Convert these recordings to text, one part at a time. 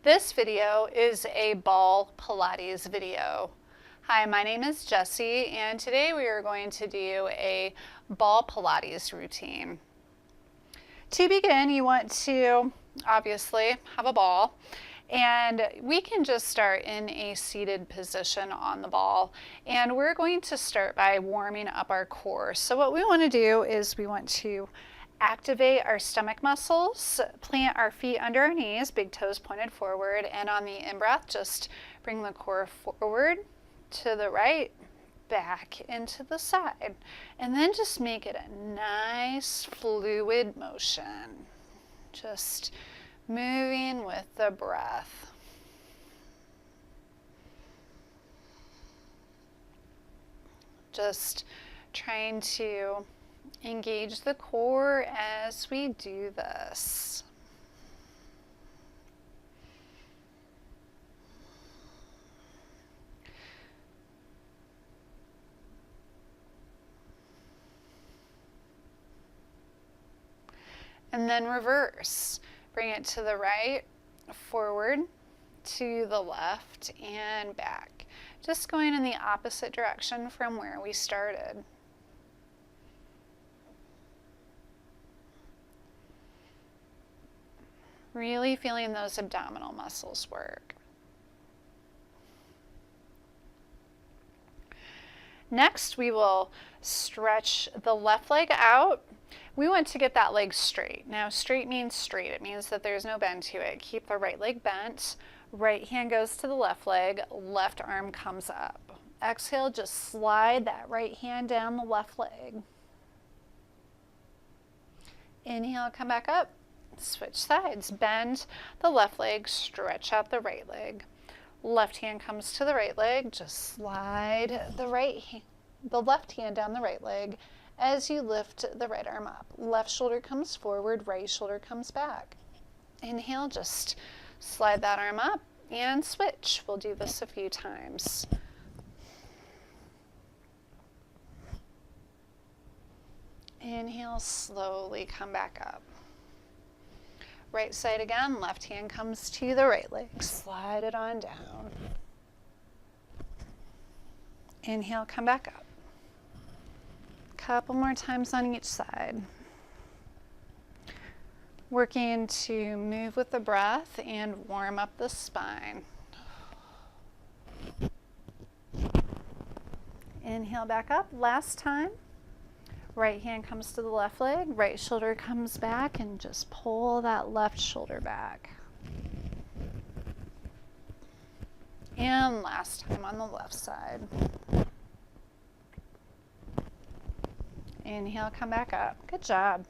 This video is a Ball Pilates video. Hi, my name is Jessie, and today we are going to do a Ball Pilates routine. To begin, you want to obviously have a ball, and we can just start in a seated position on the ball, and we're going to start by warming up our core. So what we want to do is we want to activate our stomach muscles, plant our feet under our knees, big toes pointed forward, and on the in-breath, just bring the core forward to the right, back into the side, and then just make it a nice fluid motion. Just moving with the breath. Just trying to engage the core as we do this. And then reverse. Bring it to the right, forward, to the left, and back. Just going in the opposite direction from where we started. Really feeling those abdominal muscles work. Next, we will stretch the left leg out. We want to get that leg straight. Now, straight means straight. It means that there's no bend to it. Keep the right leg bent. Right hand goes to the left leg. Left arm comes up. Exhale, just slide that right hand down the left leg. Inhale, come back up. Switch sides. Bend the left leg, stretch out the right leg. Left hand comes to the right leg. Just slide the left hand down the right leg as you lift the right arm up. Left shoulder comes forward, right shoulder comes back. Inhale, just slide that arm up and switch. We'll do this a few times. Inhale, slowly come back up. Right side again, left hand comes to the right leg. Slide it on down. Inhale, come back up. Couple more times on each side. Working to move with the breath and warm up the spine. Inhale, back up. Last time. Right hand comes to the left leg, right shoulder comes back, and just pull that left shoulder back. And last time on the left side. Inhale, come back up. Good job.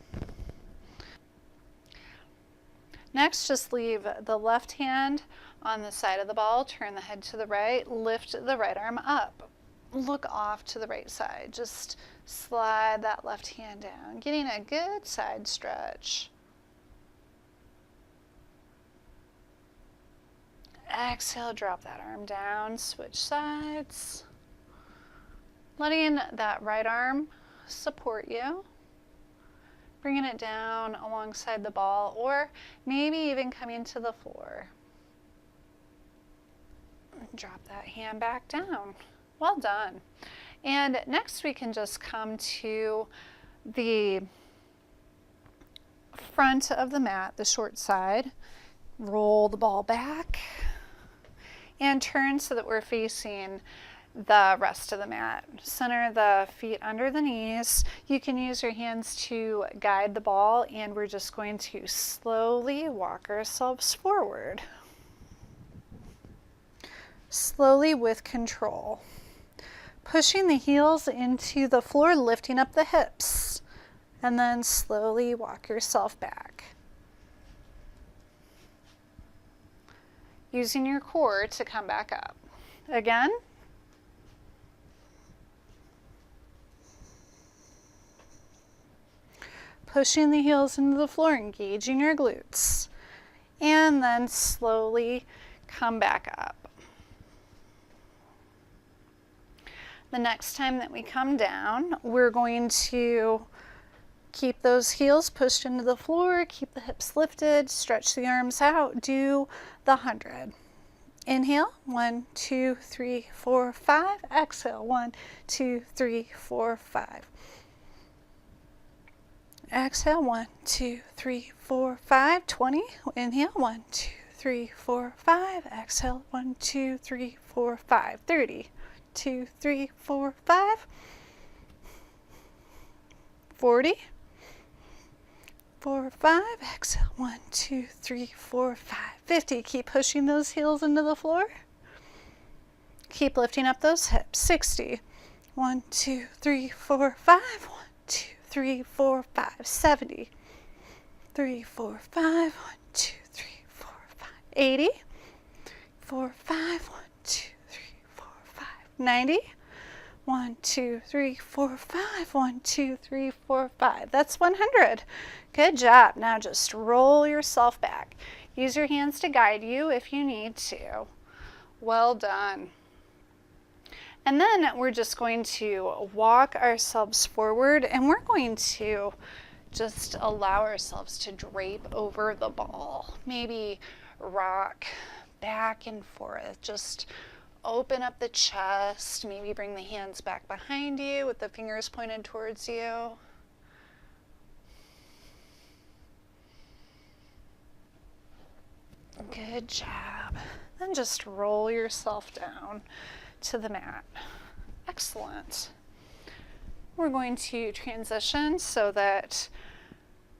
Next, just leave the left hand on the side of the ball, turn the head to the right, lift the right arm up. Look off to the right side. Just slide that left hand down, getting a good side stretch. Exhale, drop that arm down, switch sides. Letting that right arm support you. Bringing it down alongside the ball, or maybe even coming to the floor. Drop that hand back down. Well done. And next we can just come to the front of the mat, the short side. Roll the ball back and turn so that we're facing the rest of the mat. Center the feet under the knees. You can use your hands to guide the ball, and we're just going to slowly walk ourselves forward. Slowly with control. Pushing the heels into the floor, lifting up the hips, and then slowly walk yourself back. Using your core to come back up. Again. Pushing the heels into the floor, engaging your glutes, and then slowly come back up. The next time that we come down, we're going to Keep those heels pushed into the floor, keep the hips lifted, stretch the arms out, do the 100. Inhale, 1, 2, 3, 4, 5. Exhale, 1, 2, 3, 4, 5. Exhale, 1, 2, 3, 4, 5. 20. Inhale, 1, 2, 3, 4, 5. Exhale, 1, 2, 3, 4, 5. 30. 2, 3, 4, 5. 40. 4, 5. Exhale, 1, 2, 3, 4, 5. 50. Keep pushing those heels into the floor. Keep lifting up those hips. 60. 1, 2, 3, 4, 5. 1, 2, 3, 4, 5. 70. 3, 4, 5. 1, 2, 3, 4, 5. 80. 4, 5. 1, 2, 3, 4, 5. 90. 1, 2, 3, 4, 5. 1, 2, 3, 4, 5. That's 100. Good job. Now just roll yourself back. Use your hands to guide you if you need to. Well done. And then we're just going to walk ourselves forward, and we're going to just allow ourselves to drape over the ball. Maybe rock back and forth. Just open up the chest. Maybe bring the hands back behind you with the fingers pointed towards you. Good job. Then just roll yourself down to the mat. Excellent. We're going to transition so that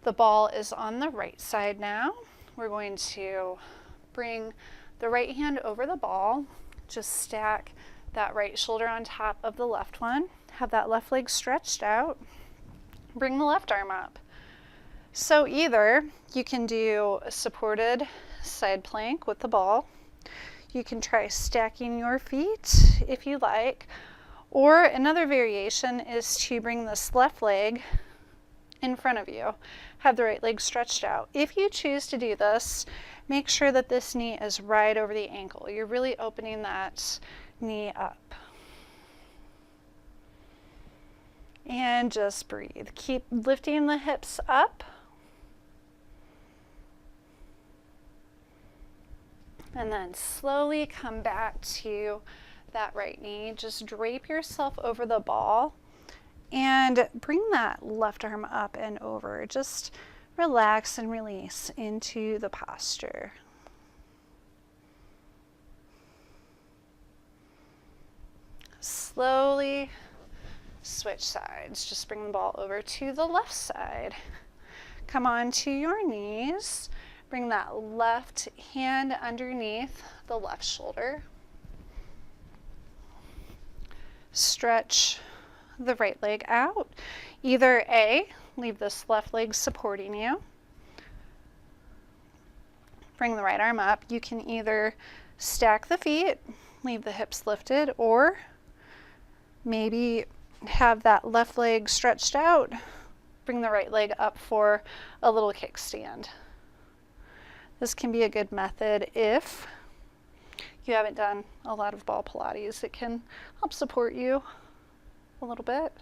the ball is on the right side now. We're going to bring the right hand over the ball. Just stack that right shoulder on top of the left one. Have that left leg stretched out. Bring the left arm up. So either you can do a supported side plank with the ball. You can try stacking your feet if you like. Or another variation is to bring this left leg in front of you. Have the right leg stretched out. If you choose to do this, make sure that this knee is right over the ankle. You're really opening that knee up. And just breathe. Keep lifting the hips up. And then slowly come back to that right knee. Just drape yourself over the ball and bring that left arm up and over. Just relax and release into the posture. Slowly switch sides. Just bring the ball over to the left side. Come on to your knees. Bring that left hand underneath the left shoulder. Stretch the right leg out. Either A, leave this left leg supporting you. Bring the right arm up. You can either stack the feet, leave the hips lifted, or maybe have that left leg stretched out. Bring the right leg up for a little kickstand. This can be a good method if you haven't done a lot of ball Pilates. It can help support you a little bit.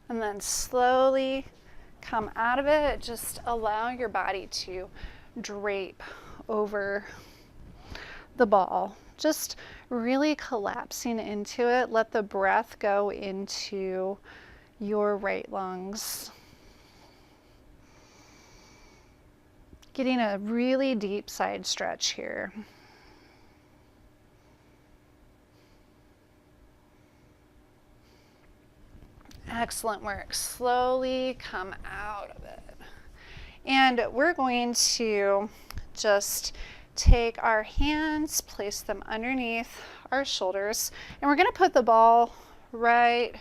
And then slowly come out of it. Just allow your body to drape over the ball. Just really collapsing into it. Let the breath go into your right lungs. Getting a really deep side stretch here. Excellent work. Slowly come out of it. And we're going to just take our hands, place them underneath our shoulders, and we're going to put the ball right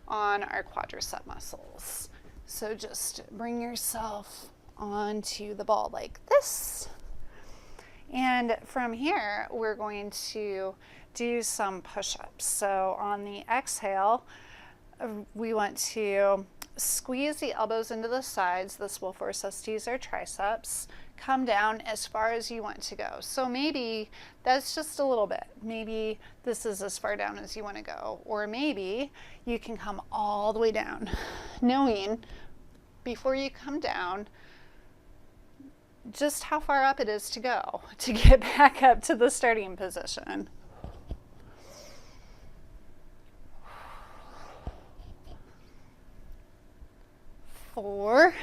on our quadricep muscles. So just bring yourself onto the ball like this. And from here, we're going to do some push-ups. So on the exhale, we want to squeeze the elbows into the sides. This will force us to use our triceps. come down as far as you want to go. So maybe that's just a little bit. Maybe this is as far down as you want to go. Or maybe you can come all the way down, knowing before you come down just how far up it is to go to get back up to the starting position. Four.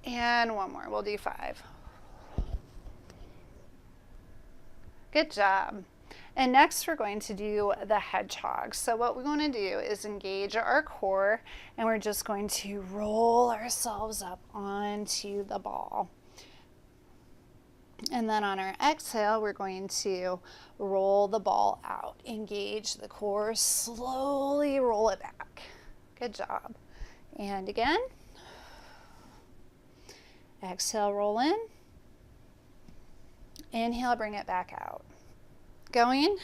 And one more. We'll do 5. Good job. And next we're going to do the hedgehog. So what we want to do is engage our core, and we're just going to roll ourselves up onto the ball. And then on our exhale, we're going to roll the ball out. Engage the core, slowly roll it back. Good job. And again. Exhale, roll in. Inhale, bring it back out. Going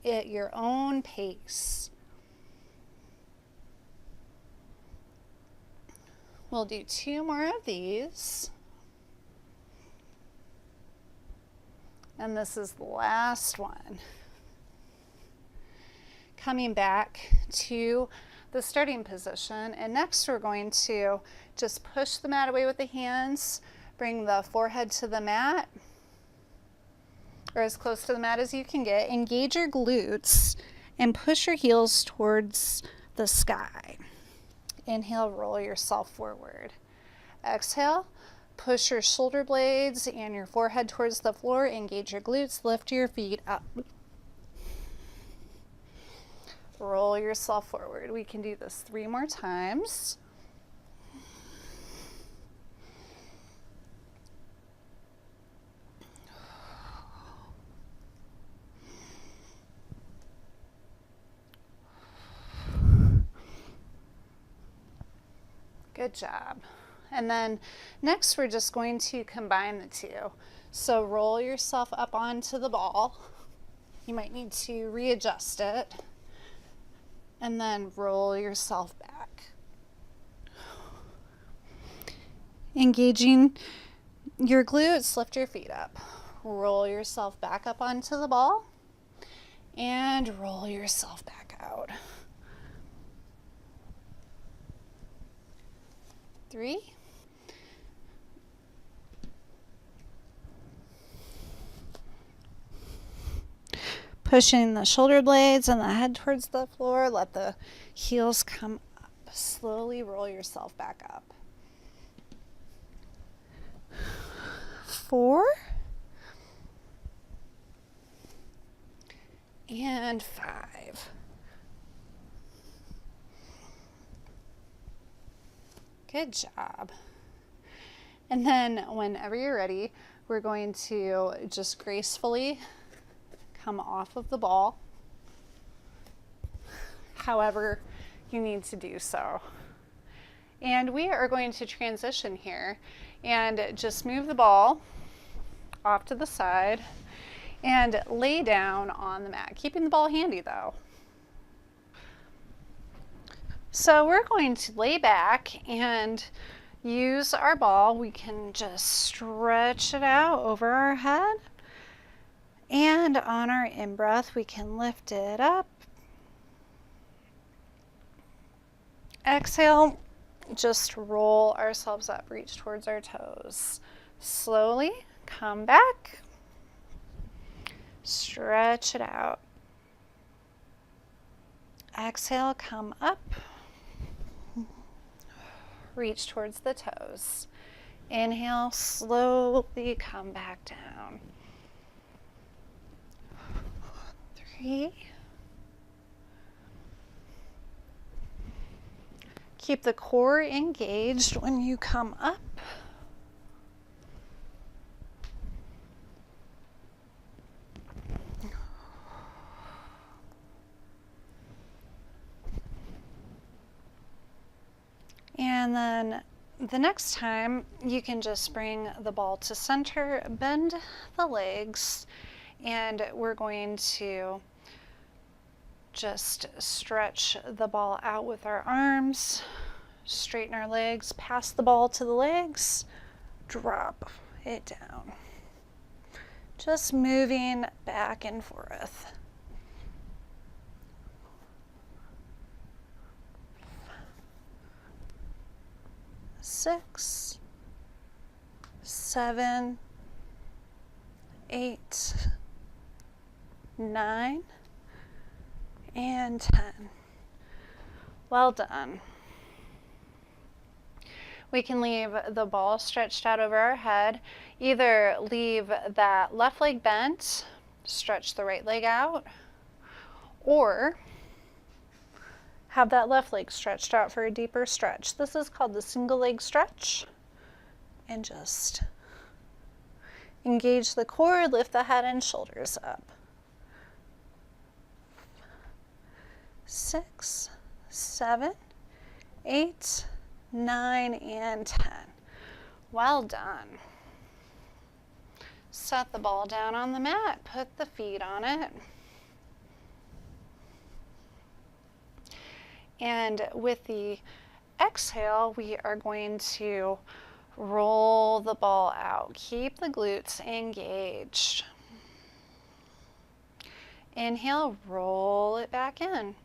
at your own pace. We'll do 2 more of these. And this is the last one. Coming back to the starting position. And next we're going to just push the mat away with the hands. Bring the forehead to the mat, or as close to the mat as you can get. Engage your glutes and push your heels towards the sky. Inhale, roll yourself forward. Exhale, push your shoulder blades and your forehead towards the floor. Engage your glutes, lift your feet up. Roll yourself forward. We can do this 3 more times. Good job. And then next we're just going to combine the two. So roll yourself up onto the ball. You might need to readjust it. And then roll yourself back. Engaging your glutes, lift your feet up. Roll yourself back up onto the ball and roll yourself back out. 3. Pushing the shoulder blades and the head towards the floor. Let the heels come up. Slowly roll yourself back up. 4. And 5. Good job. And then whenever you're ready, we're going to just gracefully come off of the ball, however you need to do so. And we are going to transition here and just move the ball off to the side and lay down on the mat, keeping the ball handy though. So we're going to lay back and use our ball. We can just stretch it out over our head. And on our in-breath, we can lift it up. Exhale, just roll ourselves up, reach towards our toes. Slowly come back. Stretch it out. Exhale, come up. Reach towards the toes. Inhale, slowly come back down. 3. Keep the core engaged when you come up. And then the next time, you can just bring the ball to center, bend the legs, and we're going to just stretch the ball out with our arms, straighten our legs, pass the ball to the legs, drop it down. Just moving back and forth. 6, 7, 8, 9, and 10. Well done. We can leave the ball stretched out over our head. Either leave that left leg bent, stretch the right leg out, or have that left leg stretched out for a deeper stretch. This is called the single leg stretch. And just engage the core, lift the head and shoulders up. 6, 7, 8, 9, and 10. Well done. Set the ball down on the mat, put the feet on it. And with the exhale, we are going to roll the ball out. Keep the glutes engaged. Inhale, roll it back in.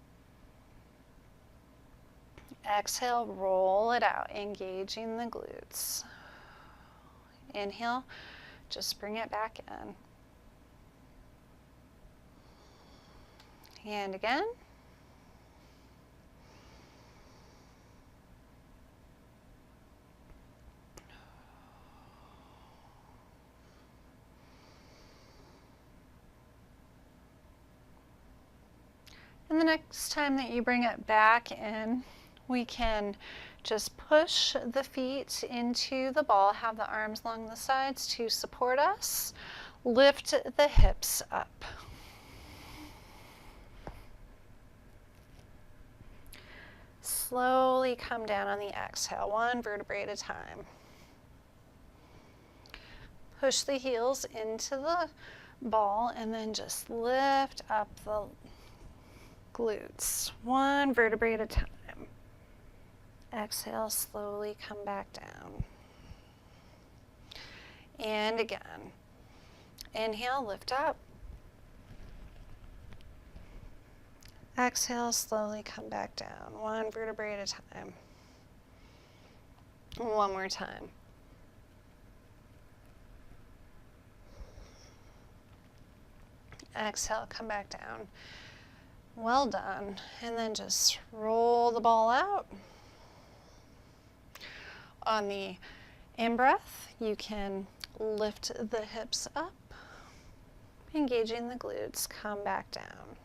Exhale, roll it out, engaging the glutes. Inhale, just bring it back in. And again. And the next time that you bring it back in, we can just push the feet into the ball, have the arms along the sides to support us. Lift the hips up. Slowly come down on the exhale, one vertebrae at a time. Push the heels into the ball and then just lift up the glutes, one vertebrae at a time. Exhale, slowly come back down. And again. Inhale, lift up. Exhale, slowly come back down, one vertebrae at a time. One more time. Exhale, come back down. Well done. And then just roll the ball out. On the in-breath, you can lift the hips up, engaging the glutes, come back down.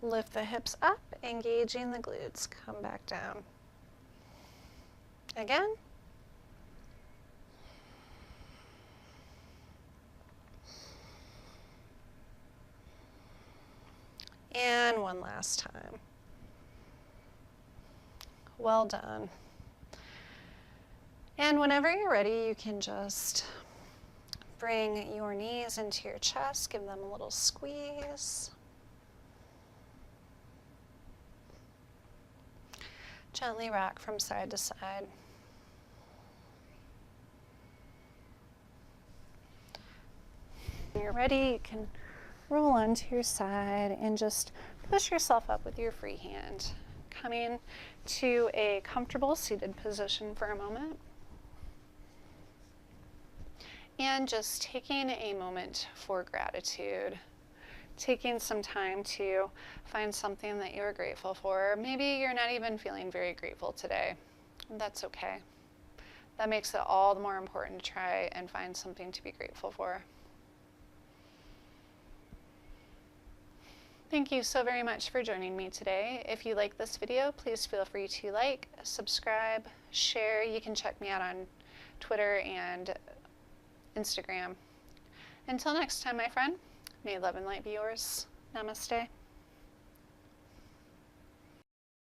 Lift the hips up, engaging the glutes, come back down. Again. And one last time. Well done. And whenever you're ready, you can just bring your knees into your chest, give them a little squeeze. Gently rock from side to side. When you're ready, you can roll onto your side and just push yourself up with your free hand. Coming to a comfortable seated position for a moment. And just taking a moment for gratitude. Taking some time to find something that you're grateful for. Maybe you're not even feeling very grateful today. That's okay. That makes it all the more important to try and find something to be grateful for. Thank you so very much for joining me today. If you like this video, please feel free to like, subscribe, share. You can check me out on Twitter and Instagram. Until next time, my friend, may love and light be yours. Namaste.